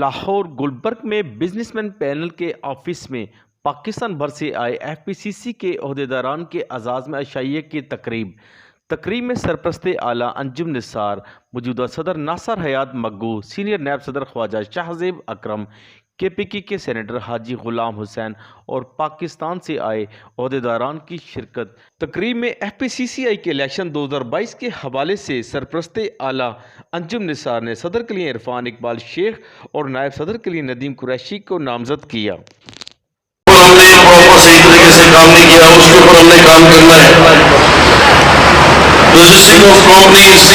لاہور گلبرگ میں business man panel کے office میں پاکستان بھر سے آئے ایف پی سی سی کے عہدیداران کے اعزاز میں عشائیہ کی تقریب میں سرپرست اعلیٰ انجم نثار، موجودہ صدر ناصر حیات مگو، سینئر نیب صدر خواجہ شاہزیب اکرم، کے پی کے سینیٹر حاجی غلام حسین اور پاکستان سے آئے عہدیداران کی شرکت۔ تقریب میں ایف پی سی سی آئی کے الیکشن 2022 کے حوالے سے سرپرست اعلیٰ انجم نثار نے صدر کے لیے عرفان اقبال شیخ اور نائب صدر کے لیے ندیم قریشی کو نامزد کیا۔ ہم نے پراپر صحیح طریقے سے کام نہیں کیا، اس کے اوپر ہم نے کام کرنا ہے۔ Registering of companies,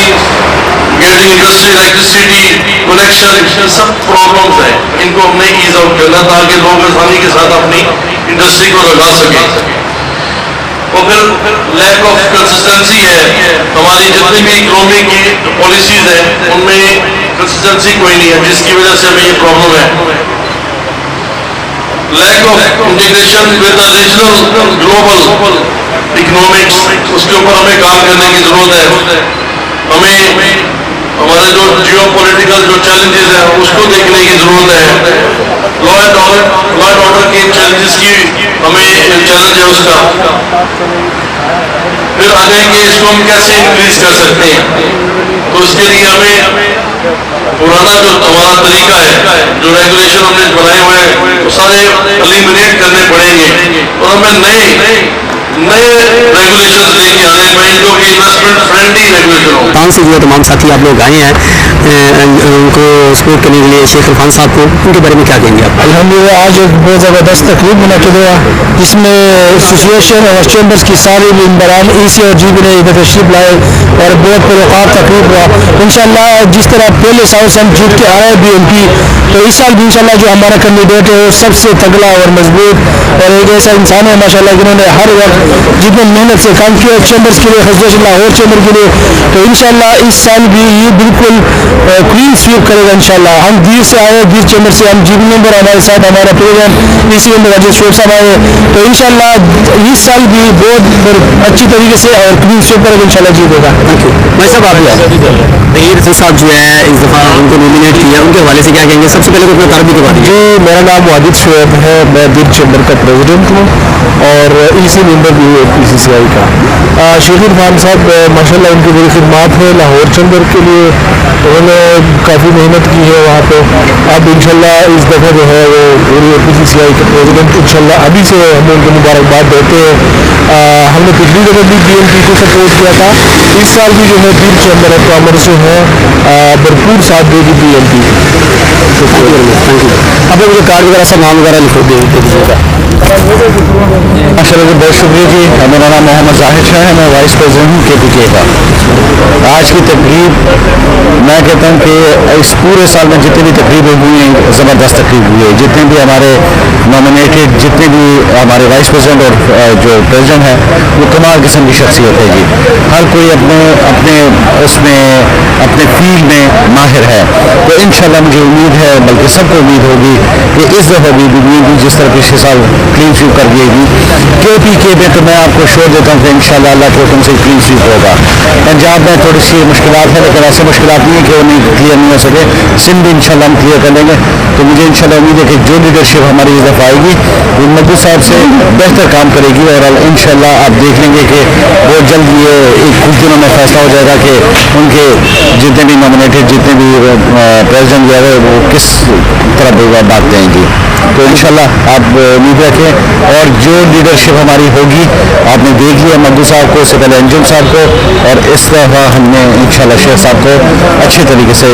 getting industry electricity connection, sub problems ہیں، ان کو ہم نے ایز آؤٹ کرنا تاکہ لوگ آسانی کے ساتھ اپنی انڈسٹری کو لگا سکیں۔ اور پھر لیک آف کنسسٹنسی ہے، ہماری جتنی بھی اکنامک کی پالیسیز ہیں ان میں کنسسٹنسی کوئی نہیں ہے، جس کی وجہ سے ہمیں یہ پرابلم ہے۔ Lack of integration with regional global economics, اس کے اوپر ہمیں کام کرنے کی ضرورت ہے۔ ہمیں ہمارے جو جیو پولیٹیکل جو چیلنجز ہیں اس کو دیکھنے کی ضرورت ہے۔ لا اینڈ آرڈر کے چیلنجز کی ہمیں چیلنج ہے اس کا۔ پھر آگے کہ اس کو ہم کیسے انکریز کر سکتے ہیں، تو اس کے لیے ہمیں پرانا جو ہمارا طریقہ ہے، جو ریگولیشن ہم نے بنائے ہوئے ہیں وہ سارے ایلیمنیٹ کرنے پڑیں گے اور ہمیں نئے ریگولیشنز لے کے آنے پڑیں جو کہ انویسٹمنٹ فرینڈلی ریگولیشن ہوں۔ پاکستان سے جو تمام ساتھی آپ لوگ آئے ہیں ان کو سپورٹ کرنے کے لیے شیخ عرفان صاحب کو، ان کے بارے میں کیا کہیں گے آپ؟ الحمدللہ آج ایک بہت زبردست تقریب منعقد ہوا جس میں ایسوسیشن اور چیمبرز کی ساری ممبران ای سی اور جی بی نے ادھر تشریف لائے اور بہت پروقار تقریب ہوا۔ انشاءاللہ جس طرح پہلے سال سے ہم جیت کے آ رہے ہیں بی ایم پی، تو اس سال بھی انشاءاللہ جو ہمارا کینڈیڈیٹ ہے وہ سب سے تگڑا اور مضبوط اور ایک ایسا انسان ہے ماشاءاللہ جنہوں نے ہر وقت جتنے محنت سے کام کیا چیمبرز کے لیے، خصوصاً لاہور چیمبر کے لیے، تو انشاءاللہ اس سال بھی یہ بالکل کلین سویپ کرے گا انشاءاللہ۔ ہم دیر سے آئے، دیر چیمبر سے، ہم جی بی ممبر ہمارے ساتھ، ہمارا پریزیڈنٹ ای سی ممبر راجد شعیب صاحب آئے، تو انشاءاللہ اس سال بھی بہت اچھی طریقے سے اور کلین سویپ کرے گا انشاءاللہ جیتے گا۔ تھینک یو بھائی صاحب۔ آپ طہیر صاحب جو ہے اس دفعہ ان کو نومینیٹ کیا، ان کے حوالے سے کیا کہیں گے؟ سب سے پہلے تو اپنا تعارف کروا دیجیے۔ جی میرا نام واجد شعیب ہے، میں دیر چیمبر کا پریزیڈنٹ ہوں اور ای سی ممبر بھی ہے پی سی سی آئی کا۔ شیخ عرفان صاحب ماشاءاللہ ان کی بڑی خدمات ہے لاہور چیمبر کے لیے، انہوں نے کافی محنت کی ہے وہاں پہ۔ اب انشاءاللہ اس دفعہ جو ہے وہ پوری پی سی سی آئی کے پریزیڈنٹ انشاءاللہ ابھی سے ہم ان کو مبارکباد دیتے ہیں۔ ہم نے پچھلی دفعہ بھی بی ایم پی کو سپورٹ کیا تھا، اس سال بھی جو ہے دیر چیمبر کامر سے ہیں بھرپور ساتھ دے گی بی ایم پی۔ اب مجھے کارڈ وغیرہ سب نام وغیرہ لکھو دے دیجیے گا۔ ماشاء اللہ بہت شکریہ جی۔ میرا نام محمد زاہد شاہ ہے، میں وائس پریزیڈنٹ ہوں کے پی کے کا۔ آج کی تقریب میں کہتا ہوں کہ اس پورے سال میں جتنی بھی تقریبیں ہوئی ہیں زبردست تقریب ہوئی ہے، جتنے بھی ہمارے نامینیٹڈ، جتنے بھی ہمارے وائس پریزیڈنٹ اور جو پریزیڈنٹ ہیں وہ کمال قسم کی شخصیت ہے جی۔ ہر کوئی اپنے اس میں اپنے فیلڈ میں ماہر ہے، تو انشاءاللہ مجھے امید ہے، بلکہ سب کو امید ہوگی کہ اس دفعہ بھی جس طرح پچھلے سال کلین سویپ کر دیے گی کے پی کے میں، تو میں آپ کو شور دیتا ہوں کہ انشاءاللہ اللہ کے حکم سے کلین سویپ ہوگا۔ پنجاب میں تھوڑی سی مشکلات ہیں لیکن ایسے مشکلات نہیں ہے کہ وہ کلیئر نہیں ہو سکے، سندھ بھی انشاءاللہ ہم کلیئر کر لیں گے۔ تو مجھے انشاءاللہ امید ہے کہ جو لیڈرشپ ہماری اس دفعہ آئے گی وہ مدو صاحب سے بہتر کام کرے گی اور انشاءاللہ آپ دیکھ لیں گے کہ بہت جلد یہ کچھ دنوں میں فیصلہ ہو جائے گا کہ ان کے جتنے بھی نامینیٹڈ، جتنے بھی پریزیڈنٹ جو ہے وہ کس طرح بات کہیں گی۔ تو انشاءاللہ آپ امید رکھیں اور جو لیڈرشپ ہماری ہوگی آپ نے دیکھ لیا مدو صاحب کو، اس سے پہلے انجم صاحب کو، اور اس دفعہ ہم نے انشاءاللہ شیخ صاحب کو اچھے طریقے سے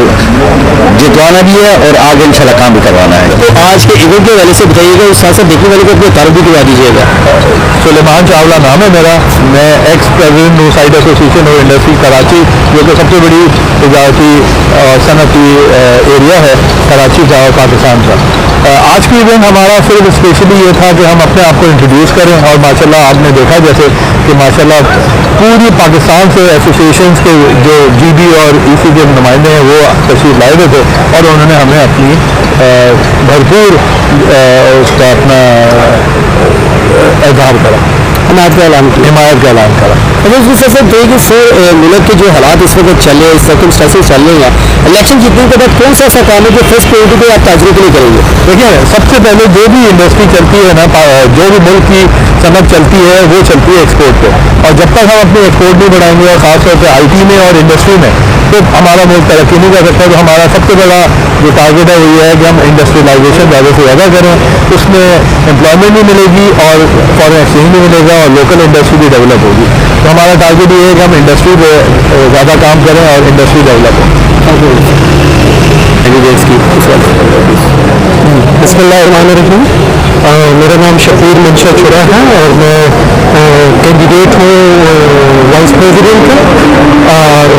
جتوانا بھی ہے اور آگے انشاءاللہ کام بھی کروانا ہے۔ تو آج کے ایونٹ کے حوالے سے بتائیے گا، اس ساتھ ساتھ دیکھنے والے کو اپنے تعارف بھی کروا دیجیے گا۔ سلیمان چاولہ نام ہے میرا، میں ایکس پریزیڈنٹ ہوں side association of industry Karachi, جو کہ سب سے بڑی تجارتی صنعتی ایریا ہے کراچی کا اور پاکستان کا۔ آج کی ایونٹ ہمارا صرف اسپیشلی یہ تھا کہ ہم اپنے آپ کو انٹروڈیوس کریں، اور ماشاءاللہ آپ نے دیکھا جیسے کہ ماشاءاللہ پوری پاکستان سے ایسوسیشنز کے جو جی بی اور ای سی کے نمائندے ہیں وہ تشریف لائے ہوئے تھے اور انہوں نے ہمیں اپنی بھرپور اس کا اپنا اظہار کرا۔ حمایت کا اعلان کیا. حمایت کا اعلان کرا. اگر اس کے ساتھ دیکھیں کہ سر ملک کے جو حالات اس وقت چل رہے ہیں, سرکمسٹانسز چل رہے ہیں, الیکشن جیتنے کے بعد کون سا ایسا کام ہے جو فرسٹ پریورٹی پہ آپ تاجروں کے لیے کریں گے؟ دیکھیں سب سے پہلے جو بھی انڈسٹری چلتی ہے نا, جو بھی ملک کی صنعت چلتی ہے وہ چلتی ہے ایکسپورٹ پہ, اور جب تک ہم اپنے ایکسپورٹ نہیں بڑھائیں گے, اور خاص طور پہ آئی ٹی میں اور انڈسٹری میں, تو ہمارا ملک ترقی نہیں کر سکتا. تو ہمارا سب سے بڑا جو ٹارگیٹ ہے وہ یہ ہے کہ ہم انڈسٹریلائزیشن زیادہ سے زیادہ کریں. اس میں امپلائمنٹ بھی ملے گی اور فارن ایکسچینج بھی ملے گا اور لوکل انڈسٹری بھی ڈیولپ ہوگی. تو ہمارا ٹارگیٹ یہ ہے کہ ہم انڈسٹری پہ زیادہ کام کریں اور انڈسٹری ڈیولپ ہو. بسم اللہ الرحمن الرحیم. میرا نام شفیع منشا چرا ہے اور میں کینڈیڈیٹ ہوں وائس پریزیڈنٹ کا اور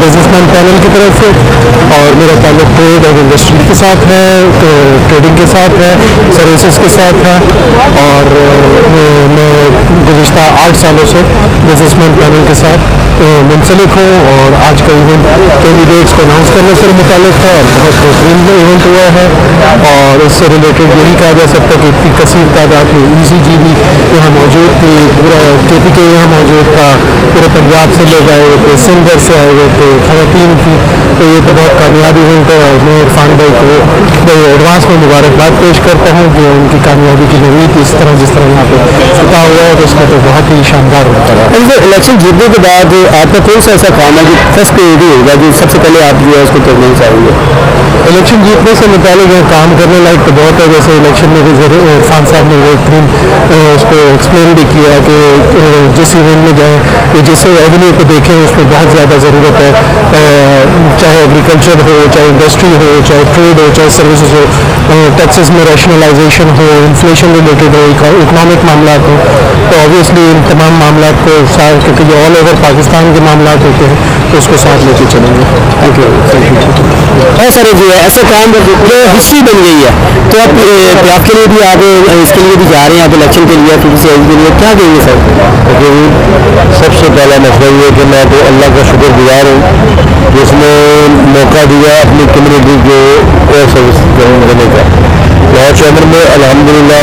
بزنس مین پینل کی طرف سے, اور میرا تعلق ٹریڈ اور انڈسٹری کے ساتھ ہے, ٹریڈنگ کے ساتھ ہے, سروسز کے ساتھ ہے, اور میں گزشتہ 8 سالوں سے بزنس مین پینل کے ساتھ منسلک ہوں. اور آج کا ایونٹ کینڈیڈیٹس کو اناؤنس کرنے سے متعلق ہے اور بہت بہترین ایونٹ ہوا ہے, اور اس سے ریلیٹڈ یہی کہا جا سکتا ہے کہ اتنی کثیر تعداد میں ای سی جی بھی یہاں موجود تھی, پورا کے پی کے یہاں موجود تھا, پورے پنجاب سے لوگ آئے ہوئے تھے, سندھ سے آئے ہوئے تھے, خواتین تھی. تو یہ تو بہت کامیابی ایونٹ ہے, اور میں عرفان بھائی کو ایڈوانس میں مبارکباد پیش کرتا ہوں کہ ان کی کامیابی کی نوید اس طرح جس طرح یہاں پہ فتح ہوا ہے, تو اس میں تو بہت ہی شاندار ہوتا ہے. الیکشن جیتنے کے بعد آپ کا کون سا ایسا کام ہے جو فرسٹ پریورٹی ہوگا جو سب سے پہلے آپ جو ہے اس کو کرنا چاہیں گے؟ الیکشن جیتنے سے متعلق کام کرنے لائق تو بہت ہے. جیسے الیکشن میں عرفان صاحب نے بہترین اس کو ایکسپلین بھی کیا کہ جس ایونٹ میں جائیں یا جس ایونیو کو دیکھیں اس میں بہت زیادہ ضرورت ہے, چاہے ایگریکلچر ہو, چاہے انڈسٹری ہو, چاہے ٹریڈ ہو, چاہے سروسز ہو, ٹیکسز میں ریشنلائزیشن ہو, انفلیشن ریلیٹڈ ہو, اکنامک معاملات ہو. تو آبویسلی ان تمام معاملات کو ساتھ, کیونکہ یہ آل اوور پاکستان کے معاملات ہوتے ہیں, تو اس کو ساتھ لے کے چلیں گے. Thank you. بہت سارے جو ہے ایسے کام جو ہسٹری بن گئی ہے, تو آپ کے لیے بھی آپ اس کے لیے بھی جا رہے ہیں, آپ الیکشن کے لیے کے لیے کیا کہیں گے سر؟ سب سے پہلا مسئلہ یہ ہے کہ میں تو اللہ کا شکر گزار ہوں جس نے موقع دیا اپنی کمیونٹی کو ایئر سروس دینے کا. لاہور شہر میں الحمدللہ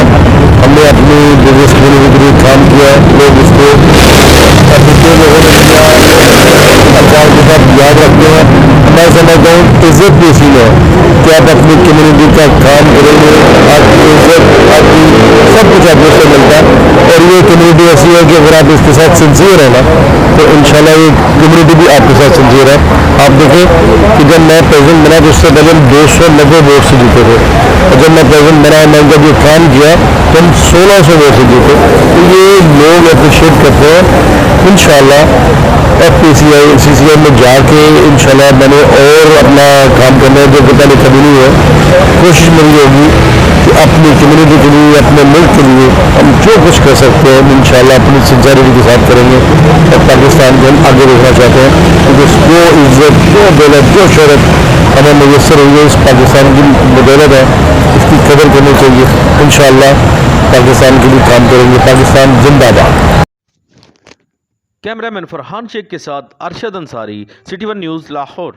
ہم نے اپنی بزنس کمیونٹی کے لیے کام کیا, لوگ اس کو لوگوں نے یاد رکھتے ہیں. میں سمجھتا ہوں عزت بھی اسی میں ہے کہ آپ اپنی کمیونٹی کا کام کریں گے, آپ کی عزت, آپ کی سب کچھ آپ سے ملتا ہے. اور یہ کمیونٹی ایسی ہے کہ اگر آپ اس کے ساتھ سنسیئر ہیں نا, تو انشاءاللہ یہ کمیونٹی بھی آپ کے ساتھ سنسیئر ہے. آپ دیکھیں کہ جب میں پریزیڈنٹ بنا تو اس سے پہلے 290 ووٹ سے جیتے تھے, اور جب میں پریزیڈنٹ بنا میں جب یہ کام کیا تو ہم 1600 ووٹ سے جیتے. تو یہ لوگ اپریشیٹ کرتے ہیں. انشاءاللہ ایف پی سی آئی سی سی آئی میں جا کے انشاءاللہ میں نے اور اپنا کام کرنا ہے جو پتہ نہیں کبھی نہیں ہے. کوشش میری ہوگی کہ اپنی کمیونٹی کے لیے, اپنے ملک کے لیے ہم جو کچھ کر سکتے ہیں انشاءاللہ اپنی سنسیئرٹی کے ساتھ کریں گے, اور پاکستان کو ہم آگے دیکھنا چاہتے ہیں. کیونکہ جو عزت, جو دولت, جو شہرت ہمیں میسر ہوئی ہے اس پاکستان کی بدولت ہے, اس کی قدر کرنی چاہیے. انشاءاللہ پاکستان کے لیے کام کریں گے. پاکستان زندہ باد. کیمرہ مین فرحان شیخ کے ساتھ Arshad Ansari, city one news, Lahore.